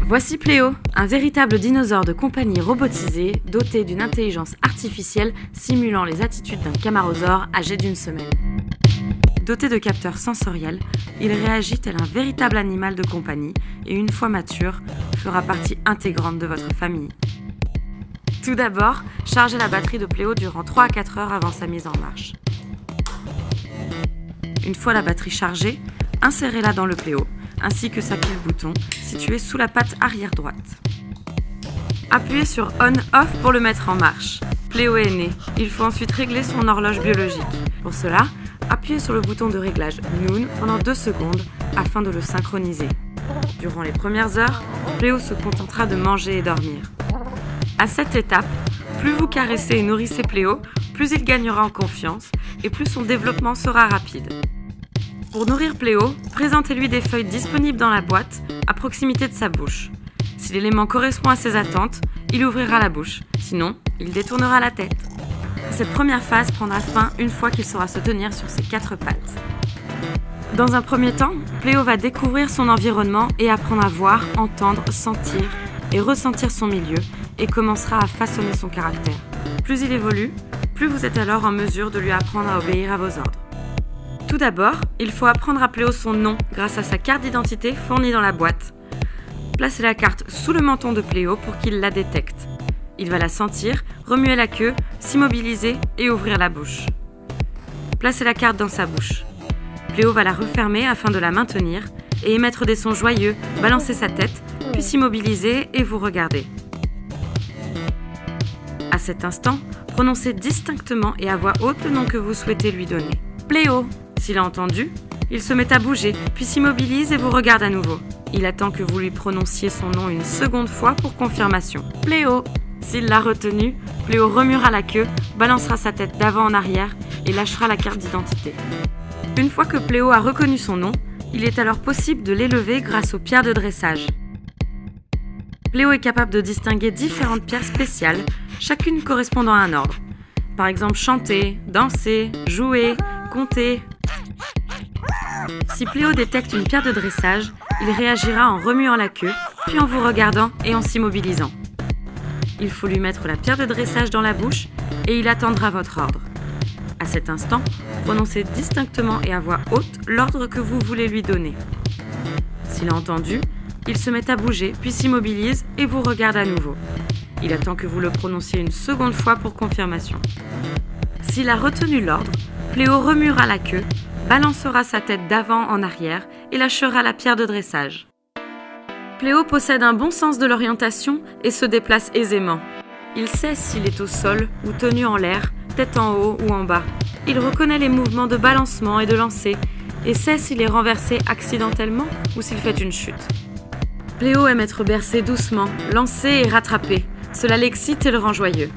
Voici Pléo, un véritable dinosaure de compagnie robotisé, doté d'une intelligence artificielle simulant les attitudes d'un camarasaure âgé d'une semaine. Doté de capteurs sensoriels, il réagit tel un véritable animal de compagnie et une fois mature, fera partie intégrante de votre famille. Tout d'abord, chargez la batterie de Pléo durant 3 à 4 heures avant sa mise en marche. Une fois la batterie chargée, insérez-la dans le Pléo, ainsi que sa pile bouton située sous la patte arrière droite. Appuyez sur On/Off pour le mettre en marche. Pléo est né. Il faut ensuite régler son horloge biologique. Pour cela, appuyez sur le bouton de réglage Noon pendant 2 secondes afin de le synchroniser. Durant les premières heures, Pléo se contentera de manger et dormir. À cette étape, plus vous caressez et nourrissez Pléo, plus il gagnera en confiance et plus son développement sera rapide. Pour nourrir Pléo, présentez-lui des feuilles disponibles dans la boîte, à proximité de sa bouche. Si l'élément correspond à ses attentes, il ouvrira la bouche, sinon, il détournera la tête. Cette première phase prendra fin une fois qu'il saura se tenir sur ses 4 pattes. Dans un premier temps, Pléo va découvrir son environnement et apprendre à voir, entendre, sentir et ressentir son milieu et commencera à façonner son caractère. Plus il évolue, plus vous êtes alors en mesure de lui apprendre à obéir à vos ordres. Tout d'abord, il faut apprendre à Pléo son nom grâce à sa carte d'identité fournie dans la boîte. Placez la carte sous le menton de Pléo pour qu'il la détecte. Il va la sentir, remuer la queue, s'immobiliser et ouvrir la bouche. Placez la carte dans sa bouche. Pléo va la refermer afin de la maintenir et émettre des sons joyeux, balancer sa tête, puis s'immobiliser et vous regarder. À cet instant, prononcez distinctement et à voix haute le nom que vous souhaitez lui donner. Pléo. S'il a entendu, il se met à bouger, puis s'immobilise et vous regarde à nouveau. Il attend que vous lui prononciez son nom une seconde fois pour confirmation. Pléo. S'il l'a retenu, Pléo remuera la queue, balancera sa tête d'avant en arrière et lâchera la carte d'identité. Une fois que Pléo a reconnu son nom, il est alors possible de l'élever grâce aux pierres de dressage. Pléo est capable de distinguer différentes pierres spéciales, chacune correspondant à un ordre. Par exemple, chanter, danser, jouer, compter. Si Pléo détecte une pierre de dressage, il réagira en remuant la queue, puis en vous regardant et en s'immobilisant. Il faut lui mettre la pierre de dressage dans la bouche et il attendra votre ordre. À cet instant, prononcez distinctement et à voix haute l'ordre que vous voulez lui donner. S'il a entendu, il se met à bouger, puis s'immobilise et vous regarde à nouveau. Il attend que vous le prononciez une seconde fois pour confirmation. S'il a retenu l'ordre, Pléo remuera la queue, balancera sa tête d'avant en arrière et lâchera la pierre de dressage. Pléo possède un bon sens de l'orientation et se déplace aisément. Il sait s'il est au sol ou tenu en l'air, tête en haut ou en bas. Il reconnaît les mouvements de balancement et de lancer et sait s'il est renversé accidentellement ou s'il fait une chute. Pléo aime être bercé doucement, lancé et rattrapé. Cela l'excite et le rend joyeux.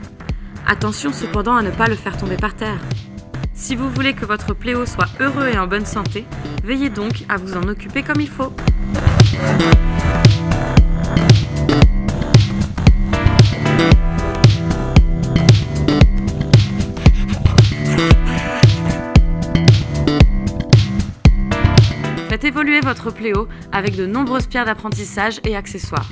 Attention cependant à ne pas le faire tomber par terre. Si vous voulez que votre Pléo soit heureux et en bonne santé, veillez donc à vous en occuper comme il faut. Faites évoluer votre Pléo avec de nombreuses pierres d'apprentissage et accessoires.